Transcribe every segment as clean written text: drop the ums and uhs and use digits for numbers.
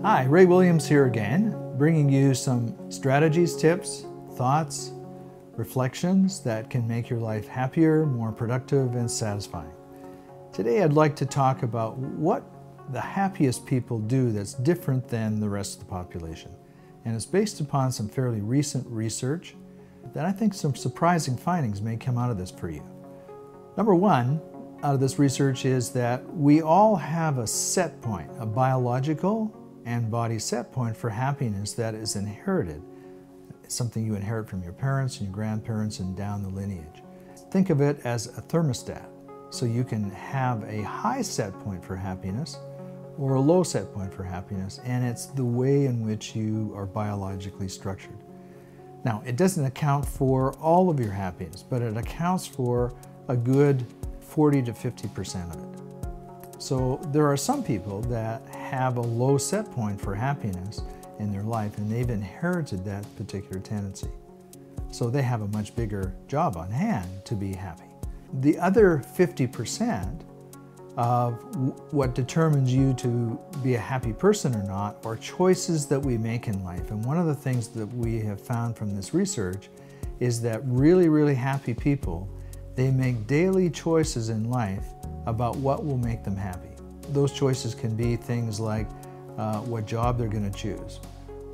Hi, Ray Williams here again, bringing you some strategies, tips, thoughts, reflections that can make your life happier, more productive, and satisfying. Today I'd like to talk about what the happiest people do that's different than the rest of the population. And it's based upon some fairly recent research that I think some surprising findings may come out of this for you. Number one out of this research is that we all have a set point, a biological and body set point for happiness that is inherited. It's something you inherit from your parents and your grandparents and down the lineage. Think of it as a thermostat. So you can have a high set point for happiness or a low set point for happiness, and it's the way in which you are biologically structured. Now, it doesn't account for all of your happiness, but it accounts for a good 40 to 50% of it. So there are some people that have a low set point for happiness in their life, and they've inherited that particular tendency. So they have a much bigger job on hand to be happy. The other 50% of what determines you to be a happy person or not are choices that we make in life. And one of the things that we have found from this research is that really happy people, they make daily choices in life about what will make them happy. Those choices can be things like what job they're going to choose,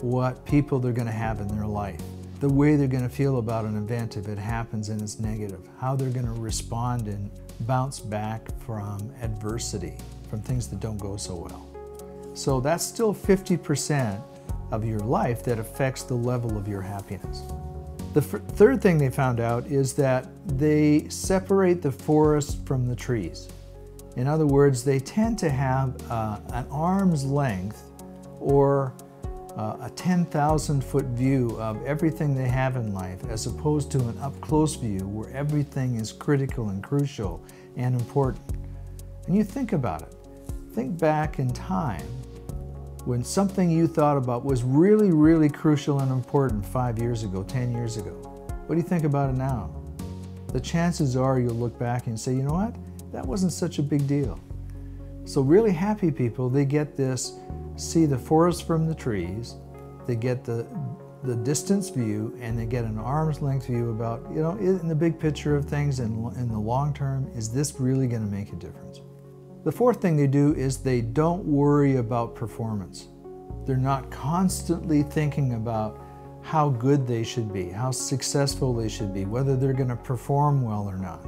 what people they're going to have in their life, the way they're going to feel about an event if it happens and it's negative, how they're going to respond and bounce back from adversity, from things that don't go so well. So that's still 50% of your life that affects the level of your happiness. The third thing they found out is that they separate the forest from the trees. In other words, they tend to have an arm's length or a 10,000-foot view of everything they have in life, as opposed to an up-close view where everything is critical and crucial and important. And you think about it. Think back in time when something you thought about was really crucial and important 5 years ago, 10 years ago. What do you think about it now? The chances are you'll look back and say, you know what? That wasn't such a big deal. So really happy people, they get this, see the forest from the trees, they get the distance view, and they get an arm's length view about, you know, in the big picture of things and in the long term, is this really going to make a difference? The fourth thing they do is they don't worry about performance. They're not constantly thinking about how good they should be, how successful they should be, whether they're going to perform well or not.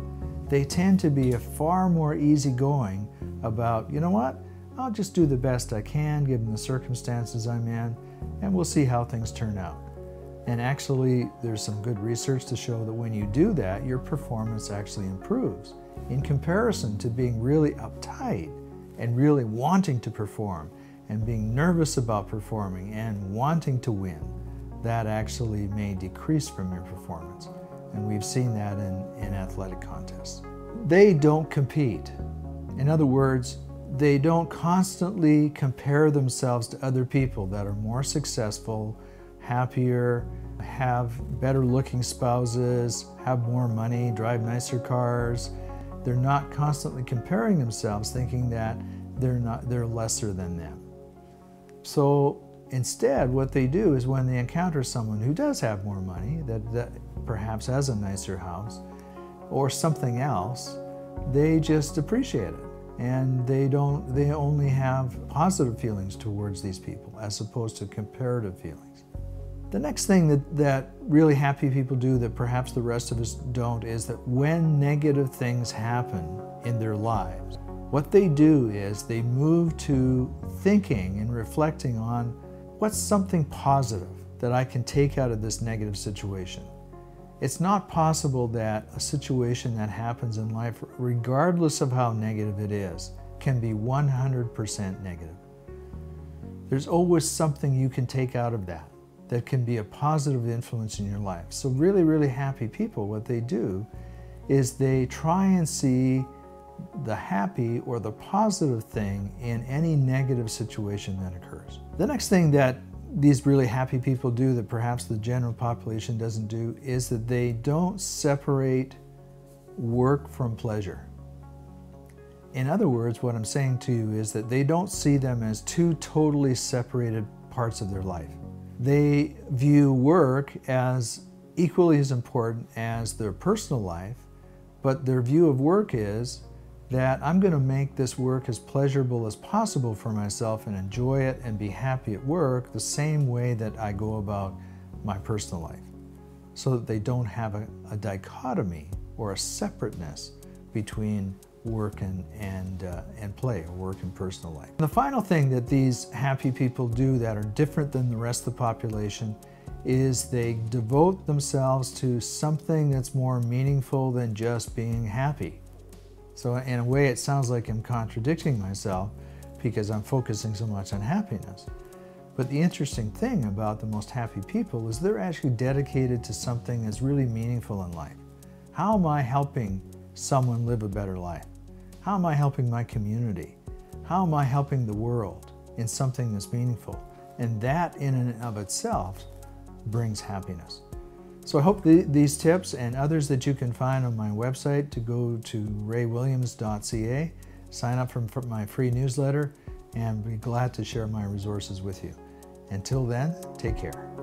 They tend to be far more easygoing about, you know what, I'll just do the best I can given the circumstances I'm in, and we'll see how things turn out. And actually, there's some good research to show that when you do that, your performance actually improves in comparison to being really uptight and really wanting to perform and being nervous about performing and wanting to win. That actually may decrease from your performance. And we've seen that in athletic contests. They don't compete. In other words, they don't constantly compare themselves to other people that are more successful, happier, have better looking spouses, have more money, drive nicer cars. They're not constantly comparing themselves thinking that they're lesser than them. So instead, what they do is when they encounter someone who does have more money, that perhaps has a nicer house or something else, they just appreciate it. And they only have positive feelings towards these people as opposed to comparative feelings. The next thing that really happy people do that perhaps the rest of us don't is that when negative things happen in their lives, what they do is they move to thinking and reflecting on what's something positive that I can take out of this negative situation. It's not possible that a situation that happens in life, regardless of how negative it is, can be 100% negative. There's always something you can take out of that can be a positive influence in your life. So really happy people, what they do is they try and see the happy or the positive thing in any negative situation that occurs. The next thing that these really happy people do that perhaps the general population doesn't do is that they don't separate work from pleasure. In other words, what I'm saying to you is that they don't see them as two totally separated parts of their life. They view work as equally as important as their personal life, but their view of work is that I'm going to make this work as pleasurable as possible for myself and enjoy it and be happy at work the same way that I go about my personal life, so that they don't have a dichotomy or a separateness between work and play, or work and personal life. And the final thing that these happy people do that are different than the rest of the population is they devote themselves to something that's more meaningful than just being happy. So in a way it sounds like I'm contradicting myself because I'm focusing so much on happiness. But the interesting thing about the most happy people is they're actually dedicated to something that's really meaningful in life. How am I helping someone live a better life? How am I helping my community? How am I helping the world in something that's meaningful? And that in and of itself brings happiness. So I hope these tips and others that you can find on my website, to go to raywilliams.ca, sign up for my free newsletter, and be glad to share my resources with you. Until then, take care.